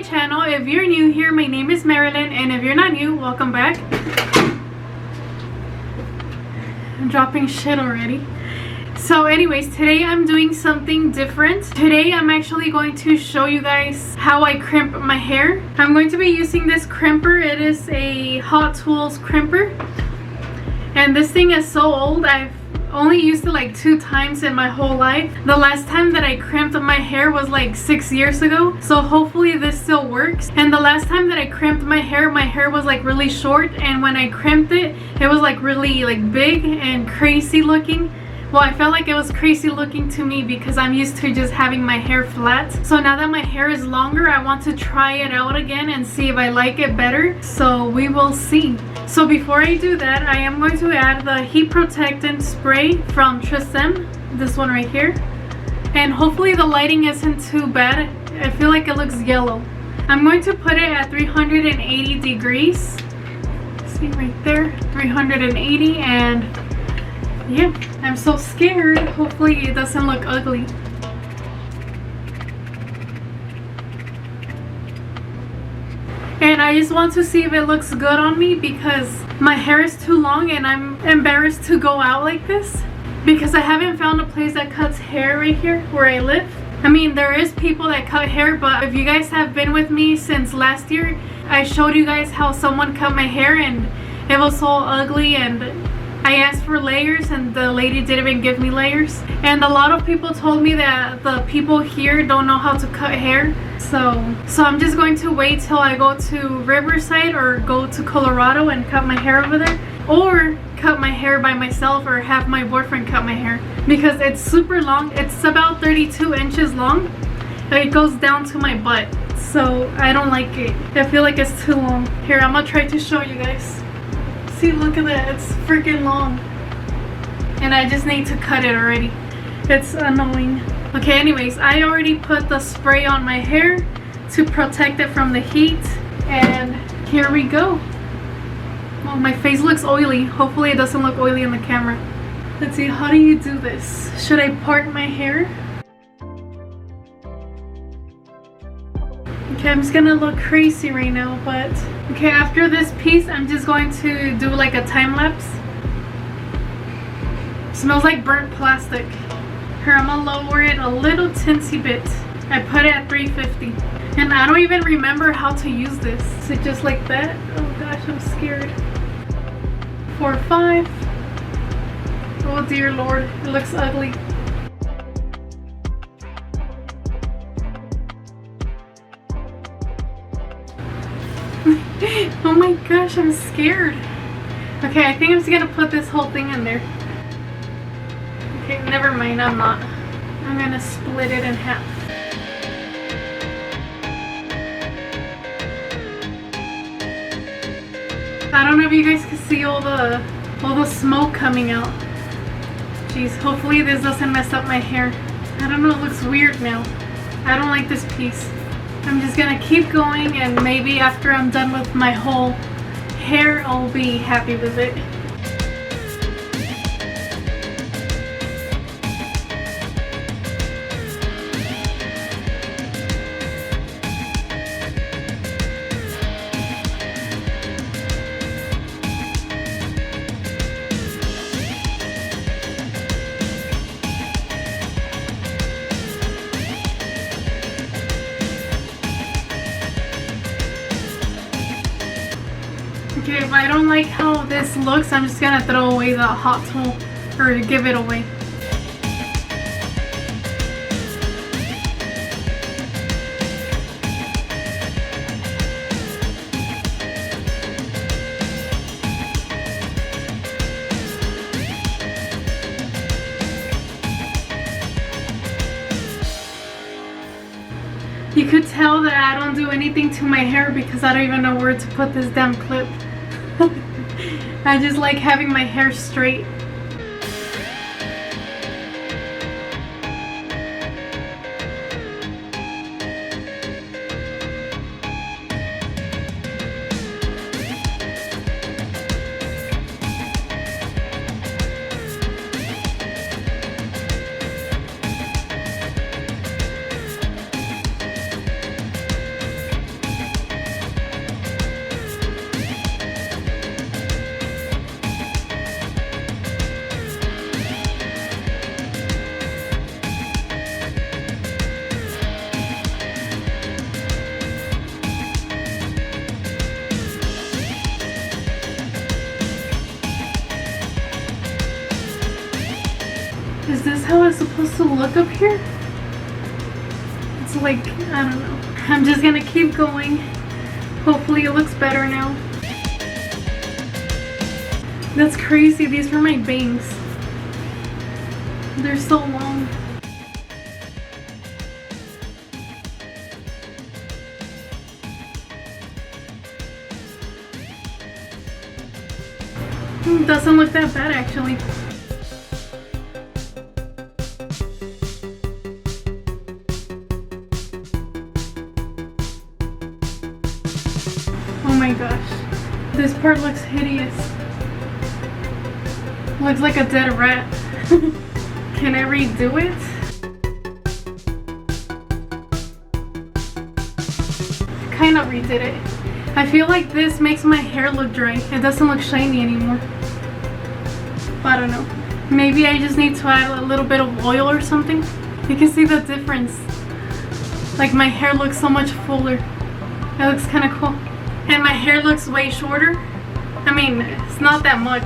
channel. If you're new here, my name is Marilyn, and if you're not new, welcome back. I'm dropping shit already. So anyways, today I'm doing something different. Today I'm actually going to show you guys how I crimp my hair. I'm going to be using this crimper. It is a Hot Tools crimper, and this thing is so old. I've only used it like 2 times in my whole life. The last time that I crimped my hair was like 6 years ago, so hopefully this still works. And the last time that I crimped my hair was like really short, and when I crimped it, it was like really like big and crazy looking. Well, I felt like it was crazy looking to me because I'm used to just having my hair flat. So now that my hair is longer, I want to try it out again and see if I like it better. So we will see. So before I do that, I am going to add the heat protectant spray from Tristan, this one right here. And hopefully the lighting isn't too bad. I feel like it looks yellow. I'm going to put it at 380 degrees. See right there, 380, and yeah, I'm so scared. Hopefully it doesn't look ugly. And I just want to see if it looks good on me because my hair is too long and I'm embarrassed to go out like this because I haven't found a place that cuts hair right here where I live. I mean, there is people that cut hair, but if you guys have been with me since last year, I showed you guys how someone cut my hair and it was so ugly, and I asked for layers and the lady didn't even give me layers. And a lot of people told me that the people here don't know how to cut hair. So I'm just going to wait till I go to Riverside or go to Colorado and cut my hair over there. Or cut my hair by myself or have my boyfriend cut my hair. Because it's super long. It's about 32 inches long. It goes down to my butt. So I don't like it. I feel like it's too long. Here, I'm gonna try to show you guys. See, look at that, it's freaking long. And I just need to cut it already. It's annoying. Okay, anyways, I already put the spray on my hair to protect it from the heat. And here we go. Oh, my face looks oily. Hopefully it doesn't look oily in the camera. Let's see, how do you do this? Should I part my hair? Okay, I'm just gonna look crazy right now, but okay, after this piece, I'm just going to do like a time lapse. Smells like burnt plastic. Here, I'm gonna lower it a little teensy bit. I put it at 350. And I don't even remember how to use this. Is it just like that? Oh gosh, I'm scared. 4, 5. Oh dear Lord, it looks ugly. Oh my gosh, I'm scared. Okay, I think I'm just gonna put this whole thing in there. Okay, never mind, I'm not. I'm gonna split it in half. I don't know if you guys can see all the smoke coming out. Jeez, hopefully this doesn't mess up my hair. I don't know, it looks weird now. I don't like this piece. I'm just gonna keep going, and maybe after I'm done with my whole hair, I'll be happy with it. Okay, if I don't like how this looks, I'm just gonna throw away the hot tool or give it away. You could tell that I don't do anything to my hair because I don't even know where to put this damn clip. I just like having my hair straight. supposed to look up here? It's like, I don't know. I'm just gonna keep going. Hopefully it looks better now. That's crazy. These were my bangs. They're so long. Doesn't look that bad actually. Oh my gosh. This part looks hideous. Looks like a dead rat. Can I redo it? Kind of redid it. I feel like this makes my hair look dry. It doesn't look shiny anymore. I don't know. Maybe I just need to add a little bit of oil or something. You can see the difference. Like my hair looks so much fuller. It looks kind of cool. And my hair looks way shorter. I mean, it's not that much.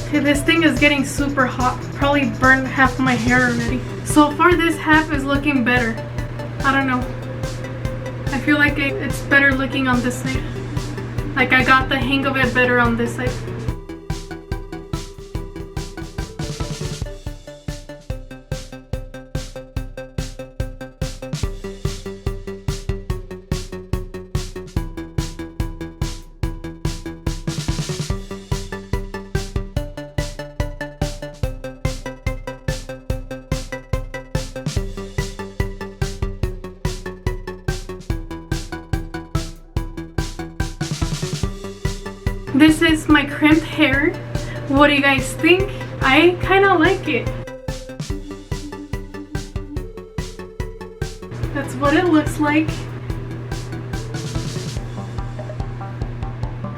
Okay, this thing is getting super hot. Probably burned half my hair already. So far this half is looking better. I don't know. I feel like it's better looking on this side. Like I got the hang of it better on this side. This is my crimped hair. What do you guys think? I kind of like it. That's what it looks like.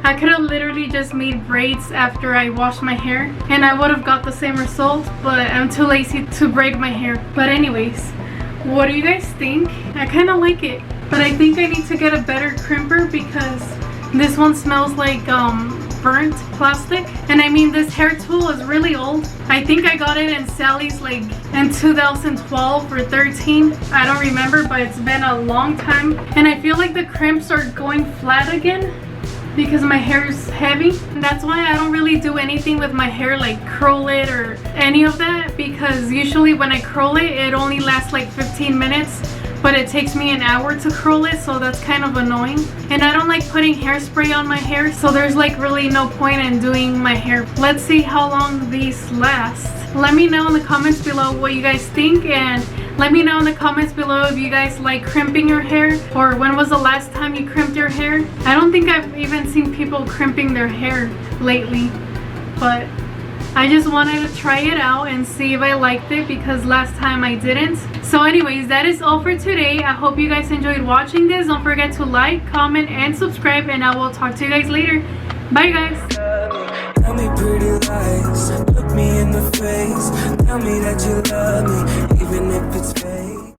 I could have literally just made braids after I washed my hair and I would have got the same result, but I'm too lazy to braid my hair. But anyways, what do you guys think? I kind of like it, but I think I need to get a better crimper because this one smells like burnt plastic. And I mean, this hair tool is really old. I think I got it in Sally's like in 2012 or 13. I don't remember, but it's been a long time. And I feel like the crimps are going flat again because my hair is heavy. And that's why I don't really do anything with my hair, like curl it or any of that, because usually when I curl it, it only lasts like 15 minutes. But it takes me an hour to curl it, so that's kind of annoying. And I don't like putting hairspray on my hair, so there's like really no point in doing my hair. Let's see how long these last. Let me know in the comments below what you guys think, and let me know in the comments below if you guys like crimping your hair, or when was the last time you crimped your hair. I don't think I've even seen people crimping their hair lately, but I just wanted to try it out and see if I liked it because last time I didn't. So anyways, that is all for today. I hope you guys enjoyed watching this. Don't forget to like, comment, and subscribe, and I will talk to you guys later. Bye guys. Tell me pretty lies, look me in the face. Tell me that you love me, even if it's